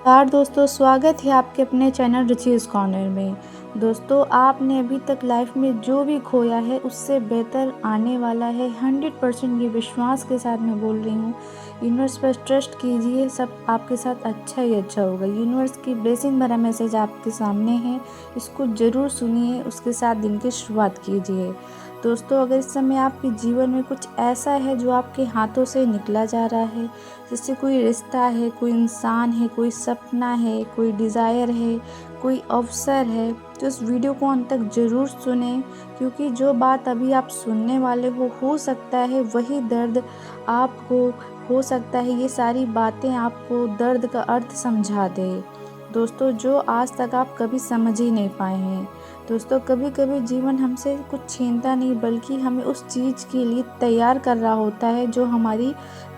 नमस्कार दोस्तों, स्वागत है आपके अपने चैनल रुचिज़ कॉर्नर में। दोस्तों, आपने अभी तक लाइफ में जो भी खोया है उससे बेहतर आने वाला है। 100% ये विश्वास के साथ मैं बोल रही हूँ। यूनिवर्स पर ट्रस्ट कीजिए, सब आपके साथ अच्छा ही अच्छा होगा। यूनिवर्स की ब्लेसिंग भरा मैसेज आपके सामने है, इसको ज़रूर सुनिए, उसके साथ दिन की शुरुआत कीजिए। दोस्तों, अगर इस समय आपके जीवन में कुछ ऐसा है जो आपके हाथों से निकला जा रहा है, जैसे कोई रिश्ता है, कोई इंसान है, कोई सपना है, कोई डिज़ायर है, कोई अवसर है, तो इस वीडियो को अंत तक ज़रूर सुनें, क्योंकि जो बात अभी आप सुनने वाले हो सकता है वही दर्द आपको, हो सकता है ये सारी बातें आपको दर्द का अर्थ समझा दे। दोस्तों, जो आज तक आप कभी समझ ही नहीं पाए हैं। दोस्तों, कभी कभी जीवन हमसे कुछ छीनता नहीं, बल्कि हमें उस चीज़ के लिए तैयार कर रहा होता है जो हमारी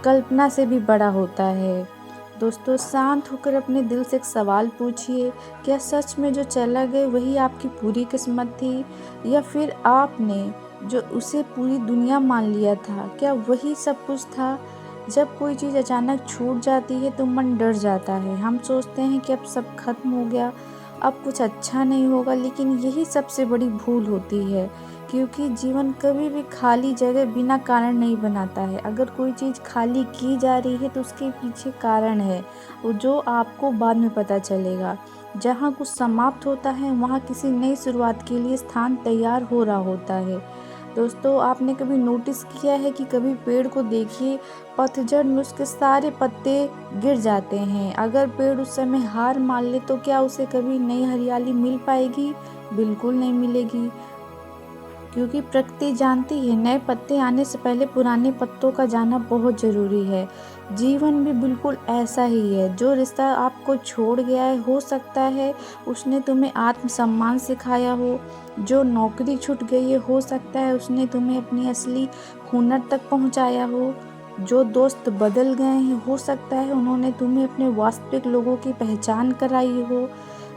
कल्पना से भी बड़ा होता है। दोस्तों, शांत होकर अपने दिल से एक सवाल पूछिए, क्या सच में जो चला गया वही आपकी पूरी किस्मत थी, या फिर आपने जो उसे पूरी दुनिया मान लिया था, क्या वही सब कुछ था? जब कोई चीज़ अचानक छूट जाती है तो मन डर जाता है। हम सोचते हैं कि अब सब खत्म हो गया, अब कुछ अच्छा नहीं होगा, लेकिन यही सबसे बड़ी भूल होती है, क्योंकि जीवन कभी भी खाली जगह बिना कारण नहीं बनाता है। अगर कोई चीज़ खाली की जा रही है तो उसके पीछे कारण है, वो जो आपको बाद में पता चलेगा। जहाँ कुछ समाप्त होता है वहाँ किसी नई शुरुआत के लिए स्थान तैयार हो रहा होता है। दोस्तों, आपने कभी नोटिस किया है कि कभी पेड़ को देखिए, पतझड़ में उसके सारे पत्ते गिर जाते हैं। अगर पेड़ उस समय हार मान ले तो क्या उसे कभी नई हरियाली मिल पाएगी? बिल्कुल नहीं मिलेगी, क्योंकि प्रकृति जानती है नए पत्ते आने से पहले पुराने पत्तों का जाना बहुत ज़रूरी है। जीवन भी बिल्कुल ऐसा ही है। जो रिश्ता आपको छोड़ गया है, हो सकता है उसने तुम्हें आत्मसम्मान सिखाया हो। जो नौकरी छूट गई है, हो सकता है उसने तुम्हें अपनी असली हुनर तक पहुंचाया हो। जो दोस्त बदल गए हैं, हो सकता है उन्होंने तुम्हें अपने वास्तविक लोगों की पहचान कराई हो।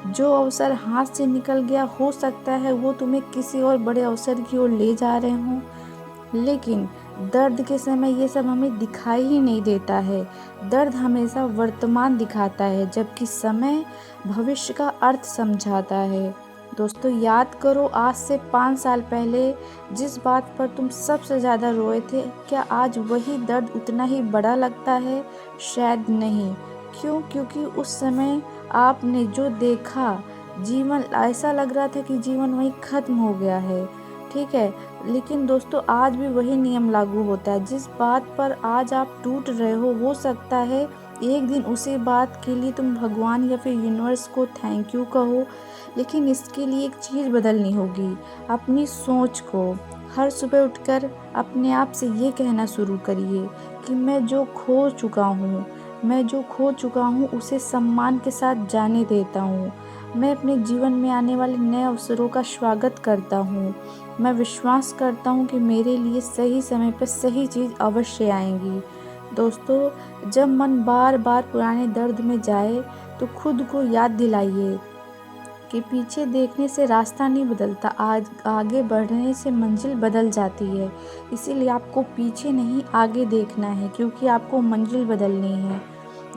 जो अवसर हाथ से निकल गया, हो सकता है वो तुम्हें किसी और बड़े अवसर की ओर ले जा रहे हों। लेकिन दर्द के समय ये सब हमें दिखाई ही नहीं देता है। दर्द हमेशा वर्तमान दिखाता है, जबकि समय भविष्य का अर्थ समझाता है। दोस्तों, याद करो, आज से 5 साल पहले जिस बात पर तुम सबसे ज़्यादा रोए थे, क्या आज वही दर्द उतना ही बड़ा लगता है? शायद नहीं। क्यों? क्योंकि उस समय आपने जो देखा, जीवन ऐसा लग रहा था कि जीवन वहीं ख़त्म हो गया है। ठीक है, लेकिन दोस्तों, आज भी वही नियम लागू होता है। जिस बात पर आज आप टूट रहे हो सकता है एक दिन उसी बात के लिए तुम भगवान या फिर यूनिवर्स को थैंक यू कहो। लेकिन इसके लिए एक चीज़ बदलनी होगी, अपनी सोच को। हर सुबह उठकर अपने आप से ये कहना शुरू करिए कि मैं जो खो चुका हूँ उसे सम्मान के साथ जाने देता हूँ। मैं अपने जीवन में आने वाले नए अवसरों का स्वागत करता हूँ। मैं विश्वास करता हूँ कि मेरे लिए सही समय पर सही चीज़ अवश्य आएगी। दोस्तों, जब मन बार बार पुराने दर्द में जाए तो खुद को याद दिलाइए कि पीछे देखने से रास्ता नहीं बदलता, आज आगे बढ़ने से मंजिल बदल जाती है। इसीलिए आपको पीछे नहीं आगे देखना है, क्योंकि आपको मंजिल बदलनी है।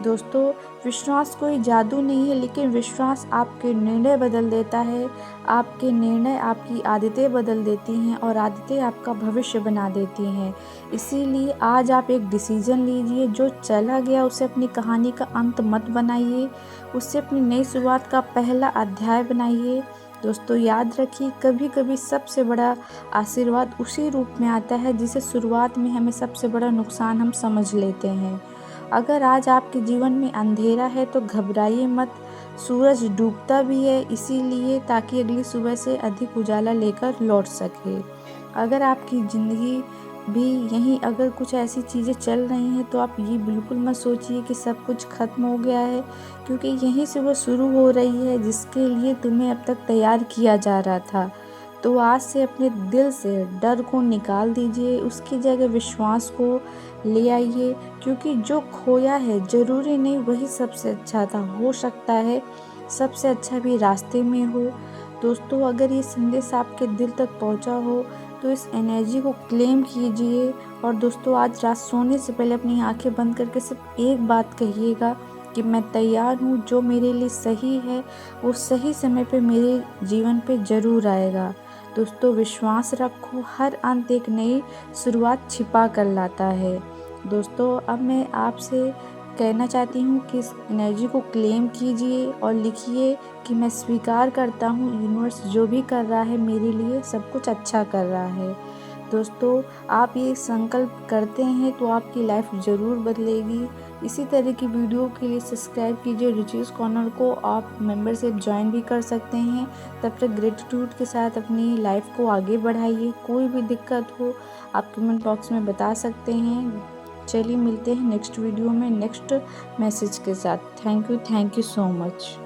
दोस्तों, विश्वास कोई जादू नहीं है, लेकिन विश्वास आपके निर्णय बदल देता है। आपके निर्णय आपकी आदतें बदल देती हैं, और आदतें आपका भविष्य बना देती हैं। इसीलिए आज आप एक डिसीजन लीजिए। जो चला गया उसे अपनी कहानी का अंत मत बनाइए, उससे अपनी नई शुरुआत का पहला अध्याय बनाइए। दोस्तों, याद रखिए, कभी कभी सबसे बड़ा आशीर्वाद उसी रूप में आता है जिसे शुरुआत में हमें सबसे बड़ा नुकसान हम समझ लेते हैं। अगर आज आपके जीवन में अंधेरा है तो घबराइए मत। सूरज डूबता भी है इसीलिए, ताकि अगली सुबह से अधिक उजाला लेकर लौट सके। अगर आपकी ज़िंदगी भी यहीं अगर कुछ ऐसी चीज़ें चल रही हैं, तो आप ये बिल्कुल मत सोचिए कि सब कुछ ख़त्म हो गया है, क्योंकि यहीं से वो शुरू हो रही है जिसके लिए तुम्हें अब तक तैयार किया जा रहा था। तो आज से अपने दिल से डर को निकाल दीजिए, उसकी जगह विश्वास को ले आइए, क्योंकि जो खोया है ज़रूरी नहीं वही सबसे अच्छा था, हो सकता है सबसे अच्छा भी रास्ते में हो। दोस्तों, अगर ये संदेश आपके दिल तक पहुंचा हो तो इस एनर्जी को क्लेम कीजिए। और दोस्तों, आज रात सोने से पहले अपनी आंखें बंद करके सिर्फ एक बात कहिएगा कि मैं तैयार हूँ, जो मेरे लिए सही है वो सही समय पे मेरे जीवन पे ज़रूर आएगा। दोस्तों विश्वास रखो, हर अंत एक नई शुरुआत छिपा कर लाता है। दोस्तों अब मैं आपसे कहना चाहती हूँ कि इस एनर्जी को क्लेम कीजिए और लिखिए कि मैं स्वीकार करता हूँ, यूनिवर्स जो भी कर रहा है मेरे लिए सब कुछ अच्छा कर रहा है। दोस्तों आप ये संकल्प करते हैं तो आपकी लाइफ ज़रूर बदलेगी। इसी तरह की वीडियो के लिए सब्सक्राइब कीजिए रुचिस कॉर्नर को। आप मेंबरशिप ज्वाइन भी कर सकते हैं। तब तक ग्रेटिट्यूड के साथ अपनी लाइफ को आगे बढ़ाइए। कोई भी दिक्कत हो आप कमेंट बॉक्स में बता सकते हैं। चलिए मिलते हैं नेक्स्ट वीडियो में नेक्स्ट मैसेज के साथ। Thank you so much.